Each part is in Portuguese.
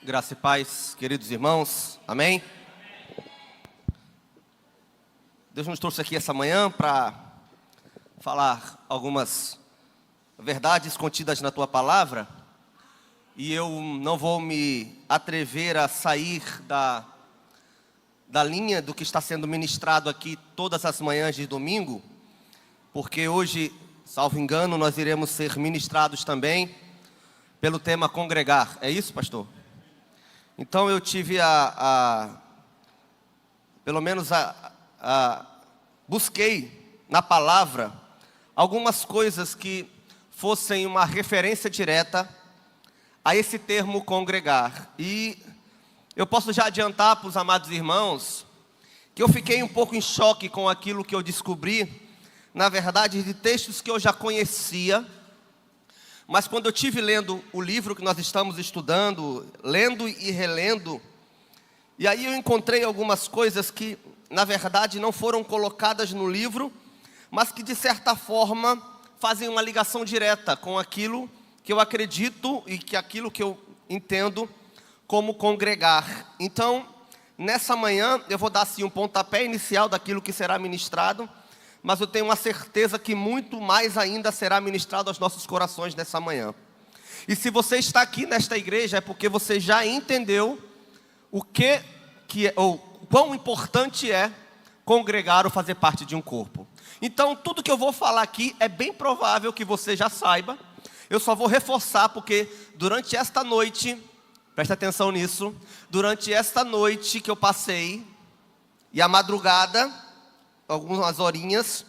Graça e paz, queridos irmãos, amém? Deus nos trouxe aqui essa manhã para falar algumas verdades contidas na tua palavra. E eu não vou me atrever a sair da linha do que está sendo ministrado aqui todas as manhãs de domingo, porque hoje, salvo engano, nós iremos ser ministrados também pelo tema congregar. É isso, pastor? Então eu tive busquei na palavra algumas coisas que fossem uma referência direta a esse termo congregar. E eu posso já adiantar para os amados irmãos que eu fiquei um pouco em choque com aquilo que eu descobri, na verdade, de textos que eu já conhecia. Mas quando eu estive lendo o livro que nós estamos estudando, lendo e relendo, e aí eu encontrei algumas coisas que, na verdade, não foram colocadas no livro, mas que, de certa forma, fazem uma ligação direta com aquilo que eu acredito e que aquilo que eu entendo como congregar. Então, nessa manhã, eu vou dar assim um pontapé inicial daquilo que será ministrado, mas eu tenho uma certeza que muito mais ainda será ministrado aos nossos corações nessa manhã. E se você está aqui nesta igreja, é porque você já entendeu ou quão importante é congregar ou fazer parte de um corpo. Então, tudo que eu vou falar aqui é bem provável que você já saiba. Eu só vou reforçar porque durante esta noite, presta atenção nisso, durante esta noite que eu passei, e a madrugada, algumas horinhas,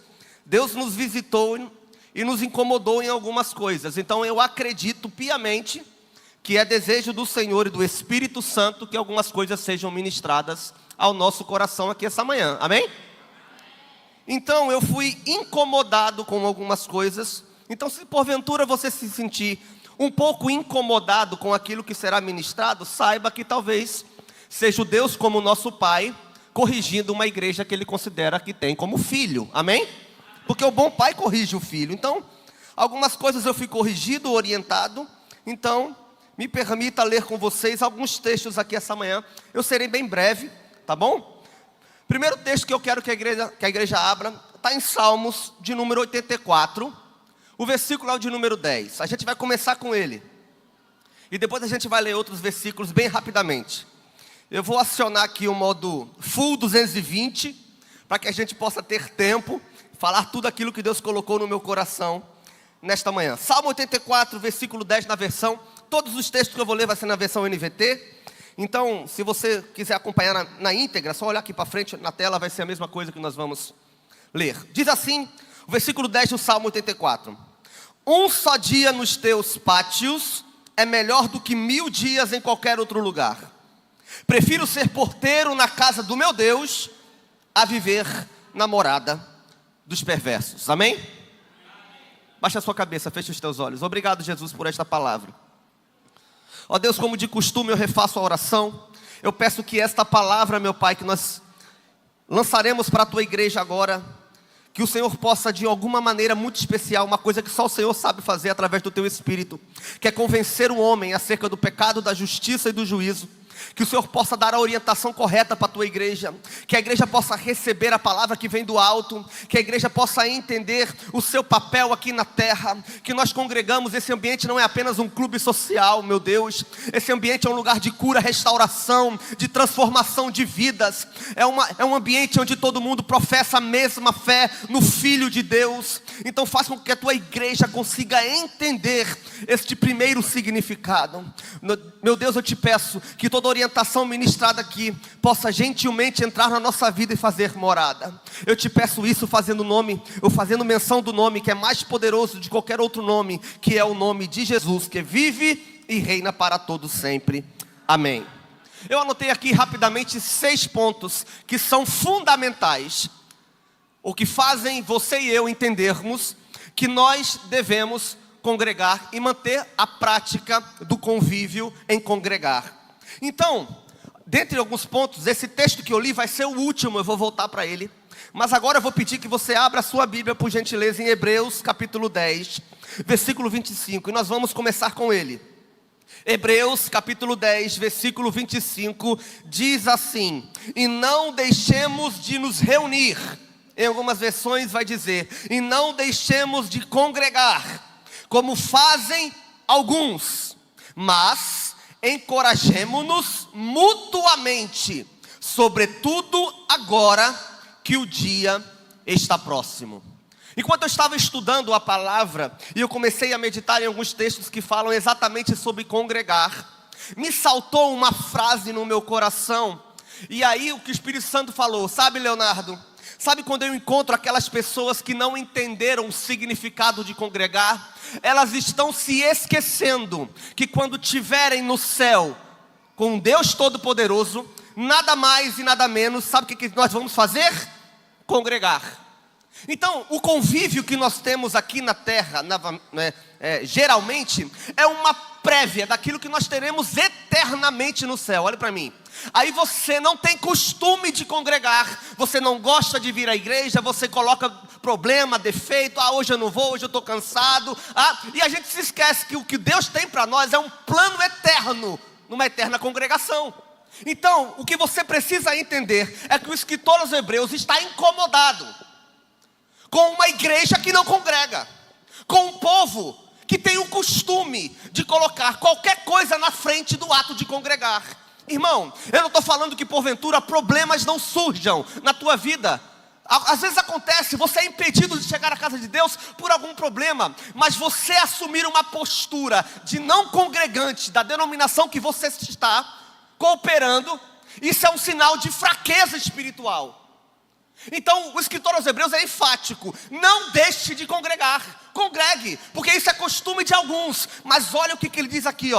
Deus nos visitou e nos incomodou em algumas coisas. Então eu acredito piamente que é desejo do Senhor e do Espírito Santo que algumas coisas sejam ministradas ao nosso coração aqui essa manhã, amém? Então eu fui incomodado com algumas coisas. Então, se porventura você se sentir um pouco incomodado com aquilo que será ministrado, saiba que talvez seja o Deus como nosso Pai corrigindo uma igreja que Ele considera que tem como filho, amém? Porque o bom pai corrige o filho. Então, algumas coisas eu fui corrigido, orientado. Então, me permita ler com vocês alguns textos aqui essa manhã. Eu serei bem breve, tá bom? Primeiro texto que eu quero que a igreja abra está em Salmos de número 84. O versículo é o de número 10. A gente vai começar com ele. E depois a gente vai ler outros versículos bem rapidamente. Eu vou acionar aqui o modo Full 220, para que a gente possa ter tempo, falar tudo aquilo que Deus colocou no meu coração nesta manhã. Salmo 84, versículo 10 na versão. Todos os textos que eu vou ler vai ser na versão NVT. Então, se você quiser acompanhar na íntegra, só olhar aqui para frente, na tela vai ser a mesma coisa que nós vamos ler. Diz assim, o versículo 10 do Salmo 84. Um só dia nos teus pátios é melhor do que 1000 dias em qualquer outro lugar. Prefiro ser porteiro na casa do meu Deus a viver na morada dos perversos. Amém? Baixa a sua cabeça, fecha os teus olhos. Obrigado, Jesus, por esta palavra. Ó Deus, como de costume eu refaço a oração. Eu peço que esta palavra, meu Pai, que nós lançaremos para a tua igreja agora, que o Senhor possa de alguma maneira muito especial, uma coisa que só o Senhor sabe fazer através do teu Espírito, que é convencer o homem acerca do pecado, da justiça e do juízo. Que o Senhor possa dar a orientação correta para a tua igreja, que a igreja possa receber a palavra que vem do alto, que a igreja possa entender o seu papel aqui na terra, que nós congregamos. Esse ambiente não é apenas um clube social, meu Deus, esse ambiente é um lugar de cura, restauração, de transformação de vidas, é um ambiente onde todo mundo professa a mesma fé no Filho de Deus. Então faça com que a tua igreja consiga entender este primeiro significado. Meu Deus, eu te peço que toda orientação ministrada aqui possa gentilmente entrar na nossa vida e fazer morada. Eu te peço isso fazendo menção do nome que é mais poderoso de qualquer outro nome, que é o nome de Jesus, que vive e reina para todos sempre. Amém. Eu anotei aqui rapidamente 6 pontos que são fundamentais, o que fazem você e eu entendermos que nós devemos congregar e manter a prática do convívio em congregar. Então, dentre alguns pontos, esse texto que eu li vai ser o último, eu vou voltar para ele. Mas agora eu vou pedir que você abra a sua Bíblia, por gentileza, em Hebreus capítulo 10, versículo 25. E nós vamos começar com ele. Hebreus capítulo 10, versículo 25, diz assim: e não deixemos de nos reunir. Em algumas versões vai dizer: e não deixemos de congregar, como fazem alguns, mas encorajemo-nos mutuamente, sobretudo agora que o dia está próximo. Enquanto eu estava estudando a palavra, e eu comecei a meditar em alguns textos que falam exatamente sobre congregar, me saltou uma frase no meu coração, e aí o que o Espírito Santo falou: sabe, Leonardo, sabe quando eu encontro aquelas pessoas que não entenderam o significado de congregar? Elas estão se esquecendo que quando estiverem no céu com Deus Todo-Poderoso, nada mais e nada menos, sabe o que nós vamos fazer? Congregar. Então, o convívio que nós temos aqui na terra, geralmente, é uma prévia daquilo que nós teremos eternamente no céu. Olha para mim. Aí você não tem costume de congregar, você não gosta de vir à igreja, você coloca problema, defeito: hoje eu não vou, hoje eu estou cansado. E a gente se esquece que o que Deus tem para nós é um plano eterno, numa eterna congregação. Então, o que você precisa entender é que o escritor aos Hebreus está incomodado com uma igreja que não congrega, com um povo que tem o costume de colocar qualquer coisa na frente do ato de congregar. Irmão, eu não estou falando que porventura problemas não surjam na tua vida. Às vezes acontece, você é impedido de chegar à casa de Deus por algum problema, mas você assumir uma postura de não congregante da denominação que você está cooperando, isso é um sinal de fraqueza espiritual. Então o escritor aos Hebreus é enfático: não deixe de congregar, congregue, porque isso é costume de alguns. Mas olha o que ele diz aqui,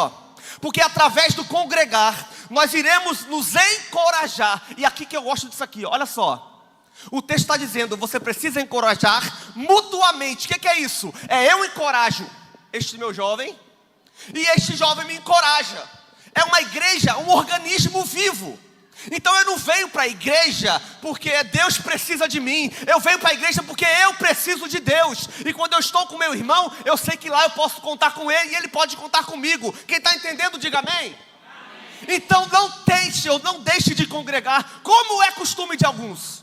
porque através do congregar nós iremos nos encorajar. E aqui que eu gosto disso aqui, olha só, o texto está dizendo: você precisa encorajar mutuamente. O que é isso? Eu encorajo este meu jovem, e este jovem me encoraja. É uma igreja, um organismo vivo. Então eu não venho para a igreja porque Deus precisa de mim, eu venho para a igreja porque eu preciso de Deus. E quando eu estou com meu irmão, eu sei que lá eu posso contar com ele e ele pode contar comigo. Quem está entendendo, diga amém. Amém. Então não deixe de congregar, como é costume de alguns.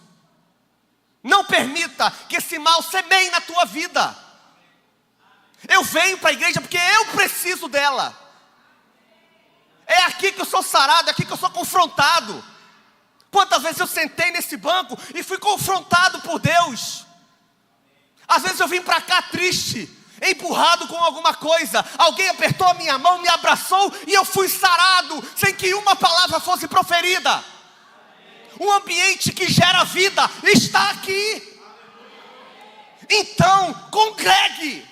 Não permita que esse mal semeie na tua vida. Eu venho para a igreja porque eu preciso dela. É aqui que eu sou sarado, é aqui que eu sou confrontado. Quantas vezes eu sentei nesse banco e fui confrontado por Deus. Às vezes eu vim para cá triste, empurrado com alguma coisa. Alguém apertou a minha mão, me abraçou e eu fui sarado, sem que uma palavra fosse proferida. Um ambiente que gera vida está aqui. Então, congregue.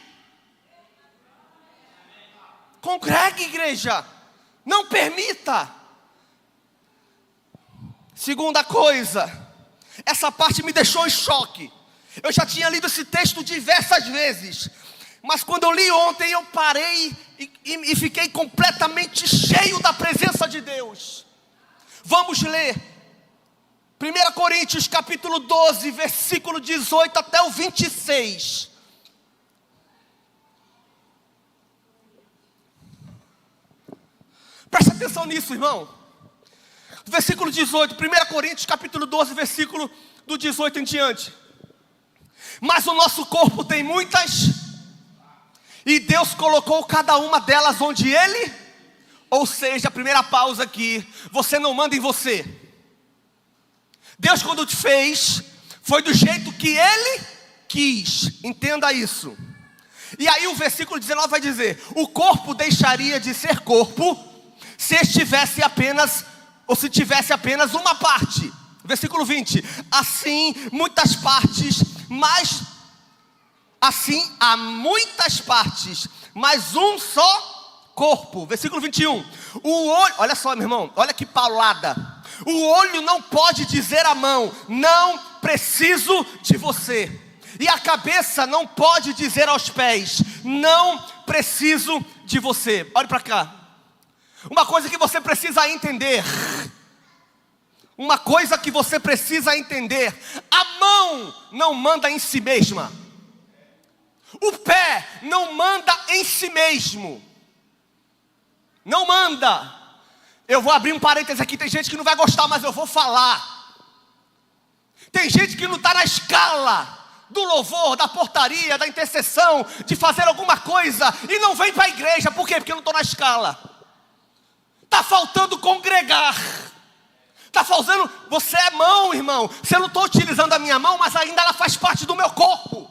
Congregue, igreja. Não permita. Segunda coisa, essa parte me deixou em choque. Eu já tinha lido esse texto diversas vezes, mas quando eu li ontem, eu parei e fiquei completamente cheio da presença de Deus. Vamos ler 1 Coríntios capítulo 12, versículo 18 até o 26. Presta atenção nisso, irmão. Versículo 18, 1 Coríntios capítulo 12, versículo do 18 em diante. Mas o nosso corpo tem muitas, e Deus colocou cada uma delas onde Ele, ou seja, a primeira pausa aqui, você não manda em você. Deus, quando te fez, foi do jeito que Ele quis, entenda isso. E aí o versículo 19 vai dizer: o corpo deixaria de ser corpo se tivesse apenas uma parte. Versículo 20: assim há muitas partes, mas um só corpo. Versículo 21: o olho, olha só, meu irmão, olha que paulada. O olho não pode dizer à mão: não preciso de você. E a cabeça não pode dizer aos pés: não preciso de você. Olha para cá. Uma coisa que você precisa entender. A mão não manda em si mesma. O pé não manda em si mesmo. Não manda. Eu vou abrir um parênteses aqui, tem gente que não vai gostar, mas eu vou falar. Tem gente que não está na escala do louvor, da portaria, da intercessão, de fazer alguma coisa, e não vem para a igreja. Por quê? Porque eu não estou na escala. Está faltando congregar. Está faltando, você é mão, irmão. Você não está utilizando a minha mão, mas ainda ela faz parte do meu corpo.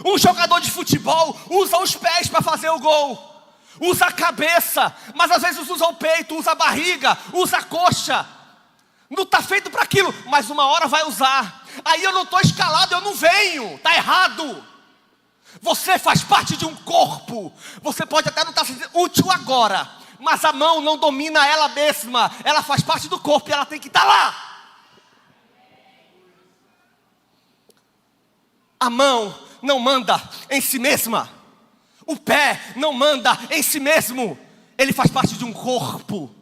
Um jogador de futebol usa os pés para fazer o gol. Usa a cabeça, mas às vezes usa o peito, usa a barriga, usa a coxa. Não está feito para aquilo, mas uma hora vai usar. Aí eu não estou escalado, eu não venho. Está errado. Você faz parte de um corpo. Você pode até não estar sendo útil agora, mas a mão não domina ela mesma. Ela faz parte do corpo e ela tem que estar lá. A mão não manda em si mesma. O pé não manda em si mesmo. Ele faz parte de um corpo.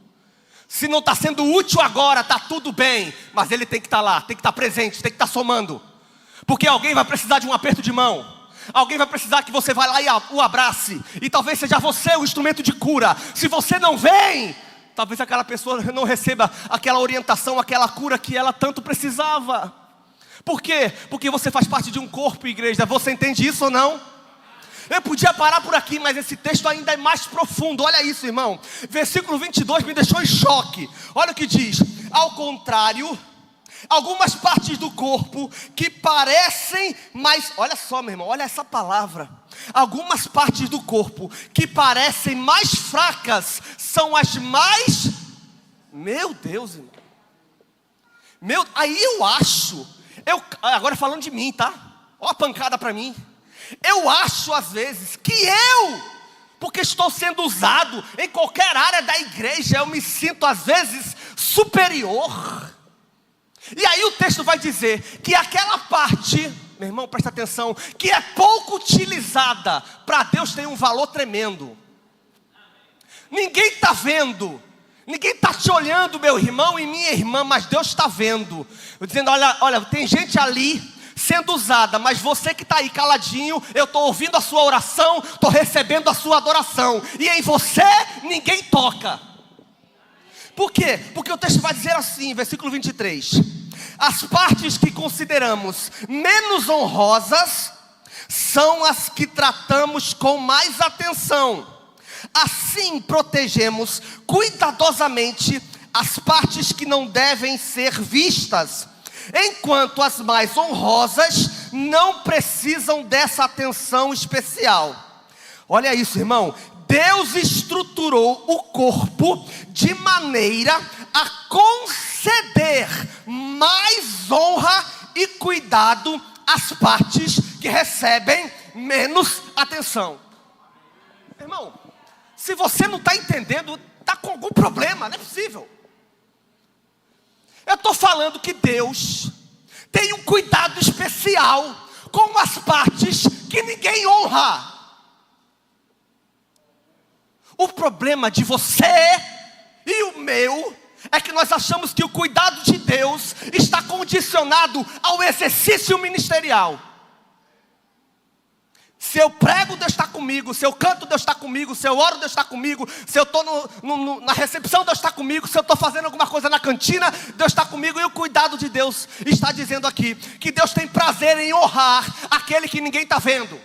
Se não está sendo útil agora, está tudo bem. Mas ele tem que estar lá, tem que estar presente, tem que estar somando. Porque alguém vai precisar de um aperto de mão. Alguém vai precisar que você vá lá e o abrace. E talvez seja você o instrumento de cura. Se você não vem, talvez aquela pessoa não receba aquela orientação, aquela cura que ela tanto precisava. Por quê? Porque você faz parte de um corpo, igreja. Você entende isso ou não? Eu podia parar por aqui, mas esse texto ainda é mais profundo. Olha isso, irmão. Versículo 22 me deixou em choque. Olha o que diz. Ao contrário, algumas partes do corpo que parecem mais... Olha só, meu irmão, olha essa palavra. Algumas partes do corpo que parecem mais fracas são as mais... Meu Deus, irmão. Aí eu acho... Agora falando de mim, tá? Olha a pancada para mim. Eu acho às vezes que porque estou sendo usado em qualquer área da igreja, eu me sinto às vezes superior. E aí o texto vai dizer que aquela parte, meu irmão, presta atenção, que é pouco utilizada, para Deus tem um valor tremendo. Ninguém está vendo, ninguém está te olhando, meu irmão e minha irmã, mas Deus está vendo. Eu dizendo, olha, tem gente ali sendo usada, mas você que está aí caladinho, eu estou ouvindo a sua oração, estou recebendo a sua adoração, e em você ninguém toca. Por quê? Porque o texto vai dizer assim, versículo 23: as partes que consideramos menos honrosas são as que tratamos com mais atenção. Assim protegemos cuidadosamente as partes que não devem ser vistas, enquanto as mais honrosas não precisam dessa atenção especial. Olha isso, irmão. Deus estruturou o corpo de maneira a conceder mais honra e cuidado às partes que recebem menos atenção. Irmão, se você não está entendendo, está com algum problema, não é possível. Eu estou falando que Deus tem um cuidado especial com as partes que ninguém honra. O problema de você e o meu é que nós achamos que o cuidado de Deus está condicionado ao exercício ministerial. Se eu prego, Deus está comigo. Se eu canto, Deus está comigo. Se eu oro, Deus está comigo. Se eu estou na recepção, Deus está comigo. Se eu estou fazendo alguma coisa na cantina, Deus está comigo. E o cuidado de Deus está dizendo aqui que Deus tem prazer em honrar aquele que ninguém está vendo.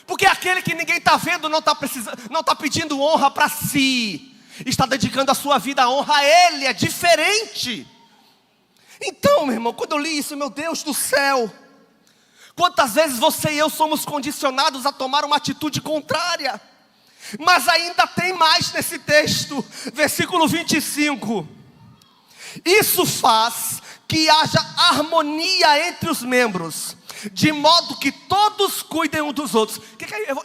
Porque aquele que ninguém está vendo não está pedindo honra para si. Está dedicando a sua vida à honra a Ele. É diferente. Então, meu irmão, quando eu li isso, meu Deus do céu, quantas vezes você e eu somos condicionados a tomar uma atitude contrária. Mas ainda tem mais nesse texto, versículo 25. Isso faz que haja harmonia entre os membros, de modo que todos cuidem uns dos outros.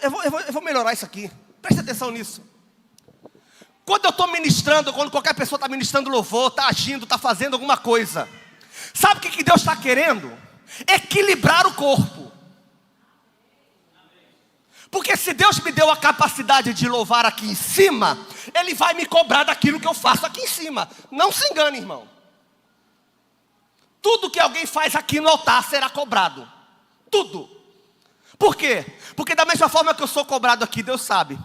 Eu vou melhorar isso aqui, preste atenção nisso. Quando eu estou ministrando, quando qualquer pessoa está ministrando louvor, está agindo, está fazendo alguma coisa, sabe o que Deus está querendo? Equilibrar o corpo. Porque se Deus me deu a capacidade de louvar aqui em cima, Ele vai me cobrar daquilo que eu faço aqui em cima. Não se engane, irmão. Tudo que alguém faz aqui no altar será cobrado. Tudo. Por quê? Porque da mesma forma que eu sou cobrado aqui, Deus sabe.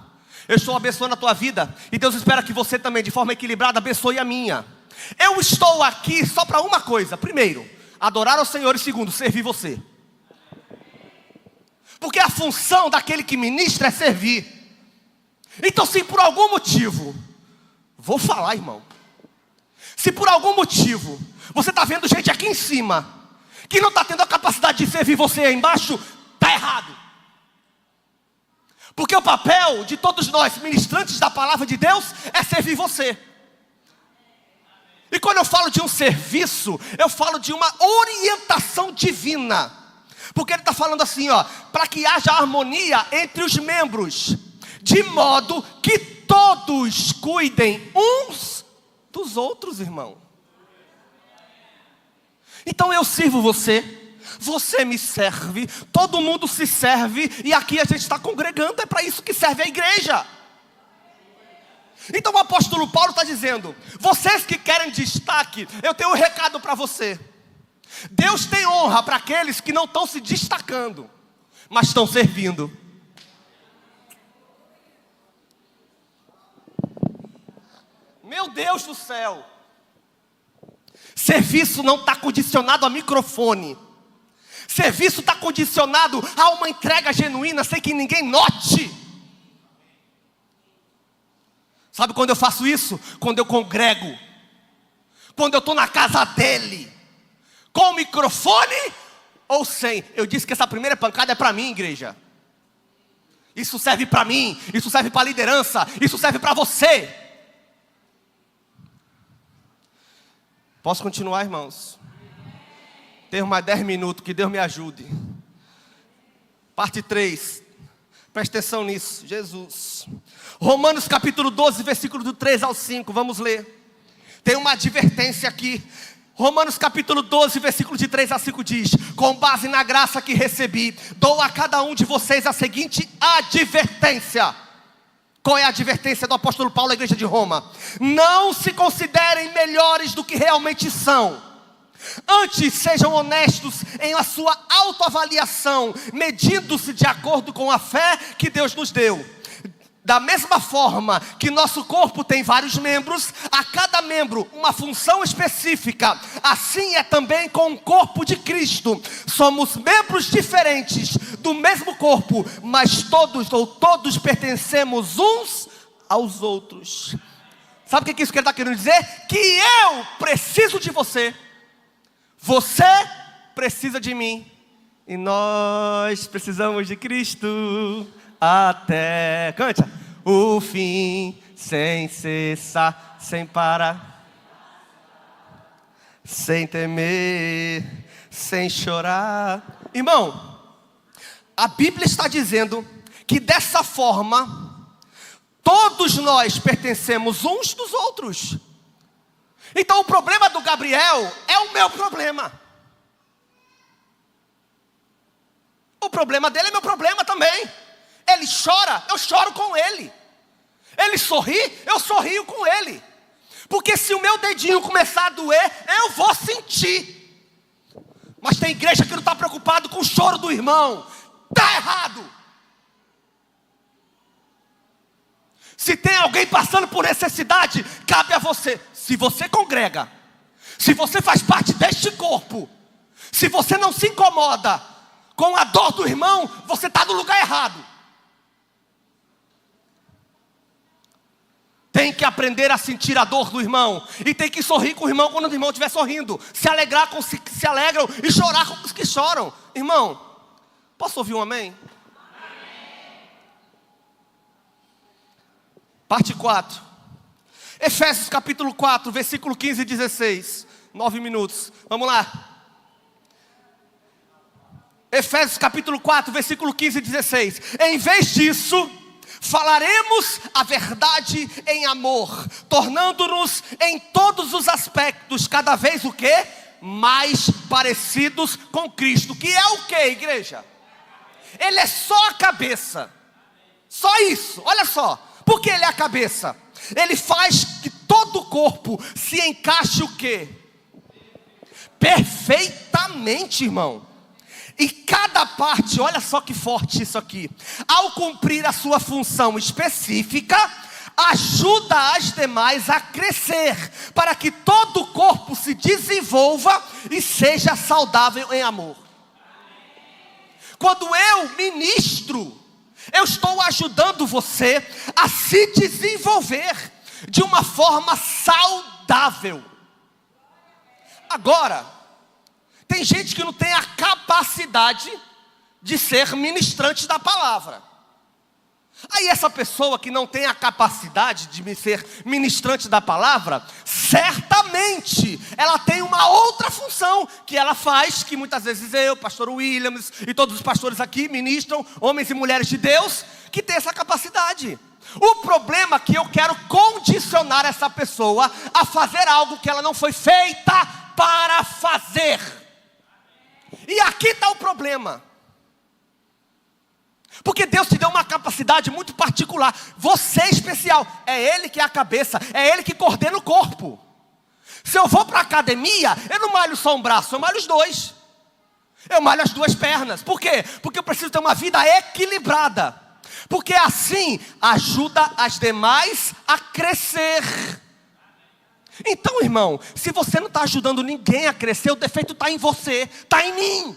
Eu estou abençoando a tua vida. E Deus espera que você também, de forma equilibrada, abençoe a minha. Eu estou aqui só para uma coisa. Primeiro, adorar ao Senhor. E segundo, servir você. Porque a função daquele que ministra é servir. Então, se por algum motivo, vou falar, irmão, se por algum motivo você está vendo gente aqui em cima que não está tendo a capacidade de servir você aí embaixo, está errado. Porque o papel de todos nós, ministrantes da palavra de Deus, é servir você. E quando eu falo de um serviço, eu falo de uma orientação divina. Porque ele está falando assim, ó, para que haja harmonia entre os membros, de modo que todos cuidem uns dos outros, irmão. Então eu sirvo você, você me serve, todo mundo se serve, e aqui a gente está congregando, é para isso que serve a igreja. Então o apóstolo Paulo está dizendo, vocês que querem destaque, eu tenho um recado para você. Deus tem honra para aqueles que não estão se destacando, mas estão servindo. Meu Deus do céu. Serviço não está condicionado a microfone. Serviço está condicionado a uma entrega genuína, sem que ninguém note. Sabe quando eu faço isso? Quando eu congrego. Quando eu estou na casa dele. Com o microfone ou sem. Eu disse que essa primeira pancada é para mim, igreja. Isso serve para mim. Isso serve para a liderança. Isso serve para você. Posso continuar, irmãos? Tenho mais 10 minutos, que Deus me ajude. Parte 3. Presta atenção nisso, Jesus. Romanos capítulo 12, versículo do 3 ao 5, vamos ler. Tem uma advertência aqui. Romanos capítulo 12, versículo de 3 a 5 diz: com base na graça que recebi, dou a cada um de vocês a seguinte advertência. Qual é a advertência do apóstolo Paulo à igreja de Roma? Não se considerem melhores do que realmente são. Antes sejam honestos em a sua autoavaliação, medindo-se de acordo com a fé que Deus nos deu. Da mesma forma que nosso corpo tem vários membros, a cada membro uma função específica, assim é também com o corpo de Cristo. Somos membros diferentes do mesmo corpo, mas todos pertencemos uns aos outros. Sabe o que isso está querendo dizer? Que eu preciso de você, você precisa de mim, e nós precisamos de Cristo. Até, cante, o fim, sem cessar, sem parar, sem temer, sem chorar. Irmão, a Bíblia está dizendo que dessa forma, todos nós pertencemos uns dos outros. Então o problema do Gabriel é o meu problema. O problema dele é meu problema também. Ele chora, eu choro com ele. Ele sorri, eu sorrio com ele. Porque se o meu dedinho começar a doer, eu vou sentir. Mas tem igreja que não está preocupado com o choro do irmão. Está errado. Se tem alguém passando por necessidade, cabe a você. Se você congrega, se você faz parte deste corpo, se você não se incomoda com a dor do irmão, você está no lugar errado. Tem que aprender a sentir a dor do irmão. E tem que sorrir com o irmão quando o irmão estiver sorrindo. Se alegrar com os que se alegram e chorar com os que choram. Irmão, posso ouvir um amém? Amém. Parte 4. Efésios capítulo 4, versículo 15 e 16. 9 minutos. Vamos lá. Efésios capítulo 4, versículo 15 e 16. Em vez disso, falaremos a verdade em amor, tornando-nos em todos os aspectos cada vez o quê? Mais parecidos com Cristo. Que é o quê, igreja? Ele é só a cabeça. Só isso, olha só. Por que ele é a cabeça? Ele faz que todo o corpo se encaixe o quê? Perfeitamente, irmão. E cada parte, olha só que forte isso aqui, ao cumprir a sua função específica, ajuda as demais a crescer, para que todo o corpo se desenvolva e seja saudável em amor. Quando eu ministro, eu estou ajudando você a se desenvolver de uma forma saudável. Agora, tem gente que não tem a capacidade de ser ministrante da palavra. Aí essa pessoa que não tem a capacidade de ser ministrante da palavra, certamente ela tem uma outra função que ela faz, que muitas vezes eu, pastor Williams e todos os pastores aqui ministram, homens e mulheres de Deus, que tem essa capacidade. O problema é que eu quero condicionar essa pessoa a fazer algo que ela não foi feita para fazer. E aqui está o problema. Porque Deus te deu uma capacidade muito particular. Você é especial. É Ele que é a cabeça. É Ele que coordena o corpo. Se eu vou para a academia, eu não malho só um braço, eu malho os dois. Eu malho as duas pernas. Por quê? Porque eu preciso ter uma vida equilibrada. Porque assim ajuda as demais a crescer. Então, irmão, se você não está ajudando ninguém a crescer, o defeito está em você, está em mim.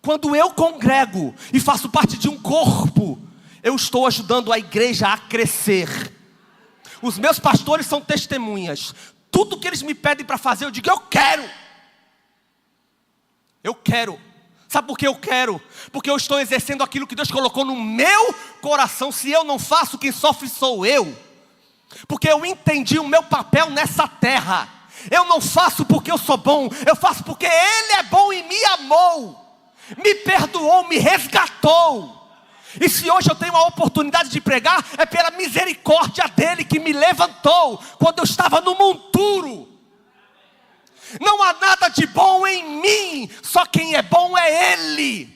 Quando eu congrego e faço parte de um corpo, eu estou ajudando a igreja a crescer. Os meus pastores são testemunhas. Tudo que eles me pedem para fazer, eu digo, eu quero. Eu quero. Sabe por que eu quero? Porque eu estou exercendo aquilo que Deus colocou no meu coração. Se eu não faço, quem sofre sou eu. Porque eu entendi o meu papel nessa terra. Eu não faço porque eu sou bom, eu faço porque Ele é bom e me amou, me perdoou, me resgatou. E se hoje eu tenho a oportunidade de pregar, é pela misericórdia dEle que me levantou quando eu estava no monturo. Não há nada de bom em mim, só quem é bom é Ele.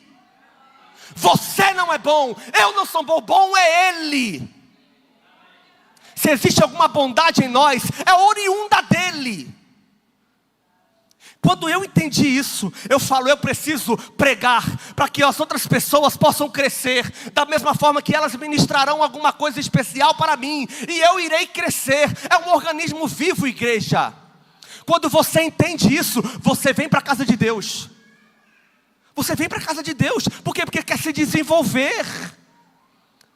Você não é bom, eu não sou bom, bom é Ele. Se existe alguma bondade em nós, é oriunda dEle. Quando eu entendi isso, eu falo, eu preciso pregar para que as outras pessoas possam crescer, da mesma forma que elas ministrarão alguma coisa especial para mim, e eu irei crescer. É um organismo vivo, igreja. Quando você entende isso, você vem para a casa de Deus. Você vem para a casa de Deus. Por quê? Porque quer se desenvolver.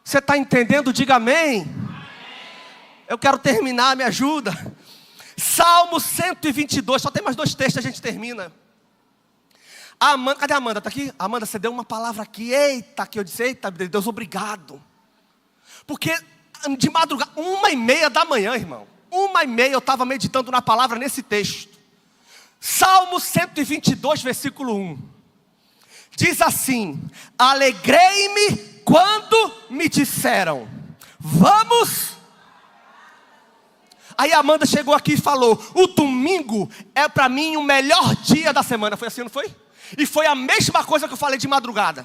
Você está entendendo? Diga amém. Eu quero terminar, me ajuda. Salmo 122, só tem mais 2 textos, a gente termina. A Amanda, cadê a Amanda? Está aqui? Amanda, você deu uma palavra aqui. Eita, que eu disse, eita, Deus, obrigado. Porque de madrugada, 1h30 da manhã, irmão. 1h30 eu estava meditando na palavra nesse texto. Salmo 122, versículo 1. Diz assim: alegrei-me quando me disseram, vamos. Aí a Amanda chegou aqui e falou, o domingo é para mim o melhor dia da semana. Foi assim, não foi? E foi a mesma coisa que eu falei de madrugada.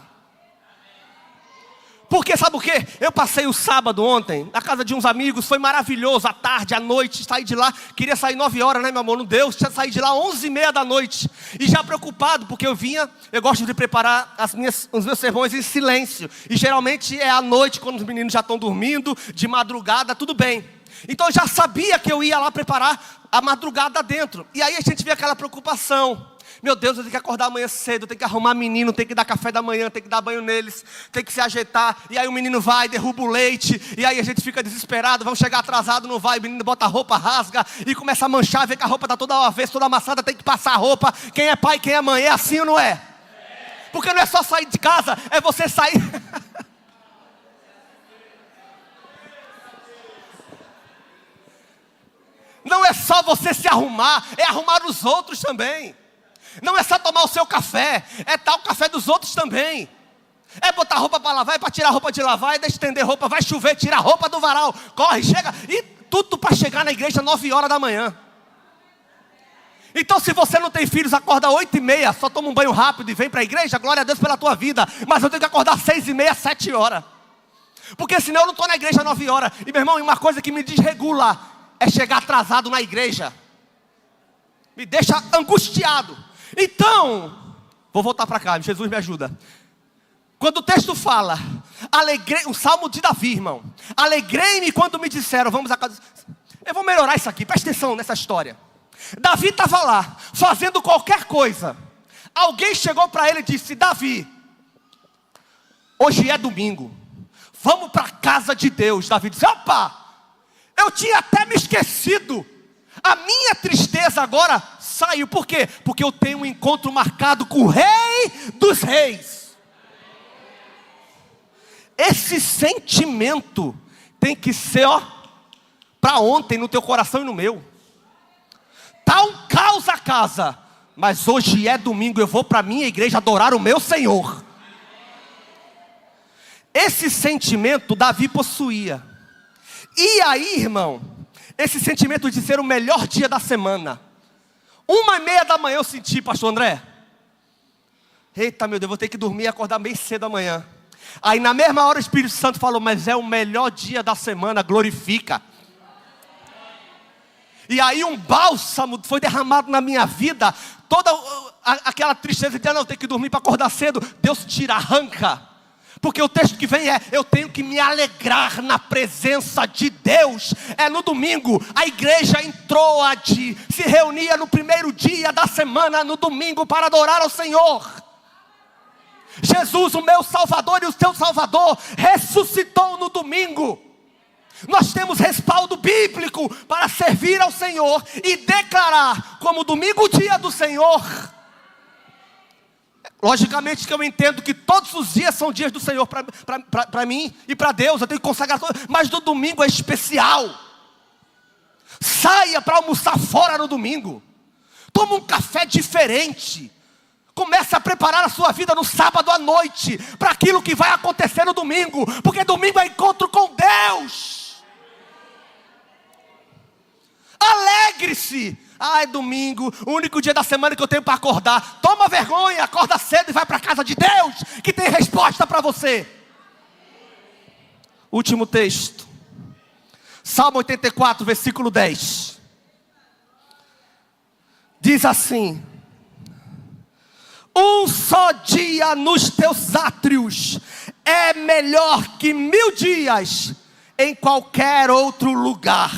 Porque sabe o quê? Eu passei o sábado ontem na casa de uns amigos, foi maravilhoso, à tarde, à noite, saí de lá, queria sair 9 horas, né meu amor, não deu, tinha saído de lá 11h30 da noite, e já preocupado, porque eu gosto de preparar os meus sermões em silêncio, e geralmente é à noite, quando os meninos já estão dormindo, de madrugada, tudo bem. Então eu já sabia que eu ia lá preparar a madrugada dentro, e aí a gente vê aquela preocupação. Meu Deus, eu tenho que acordar amanhã cedo, eu tenho que arrumar menino, tenho que dar café da manhã, tenho que dar banho neles, tenho que se ajeitar. E aí o menino vai, derruba o leite, e aí a gente fica desesperado, vamos chegar atrasado, não vai. O menino bota a roupa, rasga e começa a manchar, vê que a roupa está toda ao avesso, toda amassada, tem que passar a roupa. Quem é pai, quem é mãe, é assim ou não é? Porque não é só sair de casa, é você sair... Não é só você se arrumar, é arrumar os outros também. Não é só tomar o seu café, é dar o café dos outros também. É botar roupa para lavar, é para tirar a roupa de lavar, é de estender roupa, vai chover, tira a roupa do varal, corre, chega, e tudo para chegar na igreja 9 horas da manhã. Então se você não tem filhos, acorda 8h30, só toma um banho rápido e vem para a igreja, glória a Deus pela tua vida. Mas eu tenho que acordar 6h30, 7 horas. Porque senão eu não estou na igreja 9 horas. E meu irmão, uma coisa que me desregula é chegar atrasado na igreja. Me deixa angustiado. Então, Vou voltar para cá, Jesus me ajuda. Quando o texto fala, o Salmo de Davi, irmão. Alegrei-me quando me disseram, vamos a casa. Eu vou melhorar isso aqui, presta atenção nessa história. Davi estava lá, fazendo qualquer coisa. Alguém chegou para ele e disse, Davi, hoje é domingo, vamos para a casa de Deus. Davi disse, opa, eu tinha até me esquecido. A minha tristeza agora saiu, por quê? Porque eu tenho um encontro marcado com o Rei dos Reis. Esse sentimento tem que ser, para ontem no teu coração e no meu. Tá um caos a casa, mas hoje é domingo, eu vou para a minha igreja adorar o meu Senhor. Esse sentimento Davi possuía. E aí, irmão, esse sentimento de ser o melhor dia da semana. 1h30 da manhã eu senti, pastor André. Eita, meu Deus, vou ter que dormir e acordar bem cedo amanhã. Aí na mesma hora o Espírito Santo falou, mas é o melhor dia da semana, glorifica. E aí um bálsamo foi derramado na minha vida. Toda aquela tristeza de, não, ter que dormir para acordar cedo. Deus tira, arranca. Porque o texto que vem é, eu tenho que me alegrar na presença de Deus. É no domingo, a igreja entrou se reunia no primeiro dia da semana, no domingo, para adorar ao Senhor. Jesus, o meu Salvador e o seu Salvador, ressuscitou no domingo. Nós temos respaldo bíblico para servir ao Senhor e declarar como domingo o dia do Senhor. Logicamente que eu entendo que todos os dias são dias do Senhor para mim e para Deus. Eu tenho que consagrar todos, mas no domingo é especial. Saia para almoçar fora no domingo. Toma um café diferente. Comece a preparar a sua vida no sábado à noite para aquilo que vai acontecer no domingo. Porque domingo é encontro com Deus. Alegre-se. É domingo, o único dia da semana que eu tenho para acordar. Toma vergonha, acorda cedo e vai para a casa de Deus, que tem resposta para você. Último texto. Salmo 84, versículo 10. Diz assim: um só dia nos teus átrios é melhor que 1000 dias em qualquer outro lugar.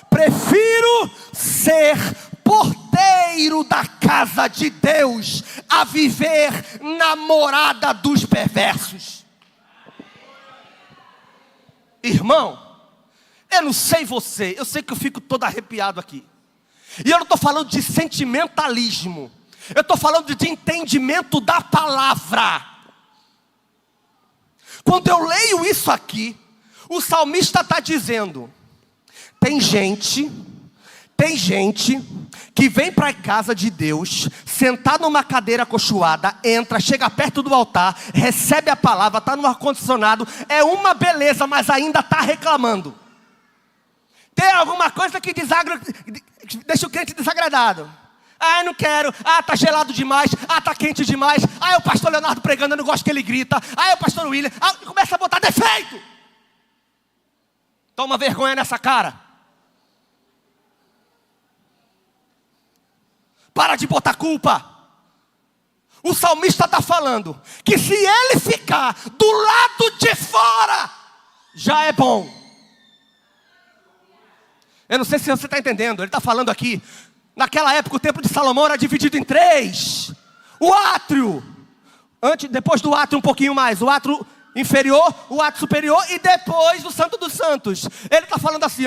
Prefiro ser porteiro da casa de Deus a viver na morada dos perversos. Irmão, eu não sei você, eu sei que eu fico todo arrepiado aqui. E eu não estou falando de sentimentalismo, eu estou falando de entendimento da palavra. Quando eu leio isso aqui, o salmista está dizendo: tem gente que vem para a casa de Deus, sentar numa cadeira acolchoada, entra, chega perto do altar, recebe a palavra, está no ar-condicionado, é uma beleza, mas ainda está reclamando. Tem alguma coisa que deixa o crente desagradado. Eu não quero, está gelado demais, está quente demais, é o pastor Leonardo pregando, eu não gosto que ele grita, é o pastor William, começa a botar defeito. Toma vergonha nessa cara. Para de botar culpa. O salmista está falando que se ele ficar do lado de fora, já é bom. Eu não sei se você está entendendo. Ele está falando aqui, naquela época o templo de Salomão era dividido em 3. O átrio, depois do átrio um pouquinho mais, o átrio inferior, o átrio superior e depois o Santo dos Santos. Ele está falando assim,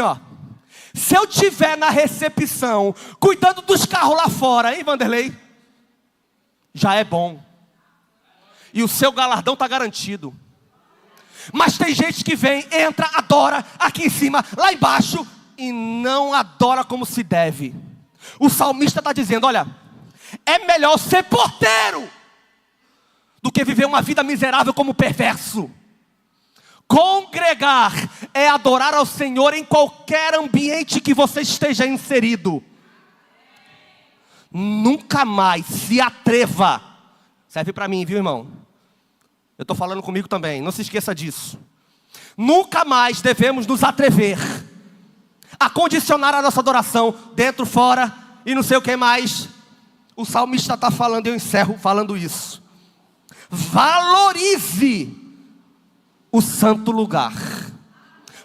se eu estiver na recepção, cuidando dos carros lá fora, hein, Vanderlei? Já é bom. E o seu galardão está garantido. Mas tem gente que vem, entra, adora, aqui em cima, lá embaixo, e não adora como se deve. O salmista está dizendo, olha, é melhor ser porteiro do que viver uma vida miserável como perverso. Congregar é adorar ao Senhor em qualquer ambiente que você esteja inserido. Nunca mais se atreva. Serve para mim, viu, irmão? Eu estou falando comigo também, não se esqueça disso. Nunca mais devemos nos atrever a condicionar a nossa adoração dentro, fora e não sei o que mais. O salmista está falando, eu encerro falando isso. Valorize o santo lugar.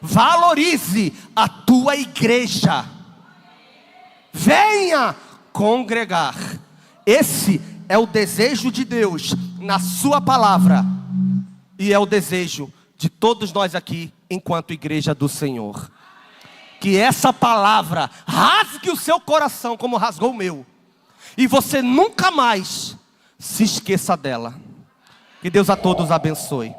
Valorize a tua igreja. Venha congregar. Esse é o desejo de Deus na sua palavra. E é o desejo de todos nós aqui, enquanto igreja do Senhor. Que essa palavra rasgue o seu coração como rasgou o meu. E você nunca mais se esqueça dela. Que Deus a todos abençoe.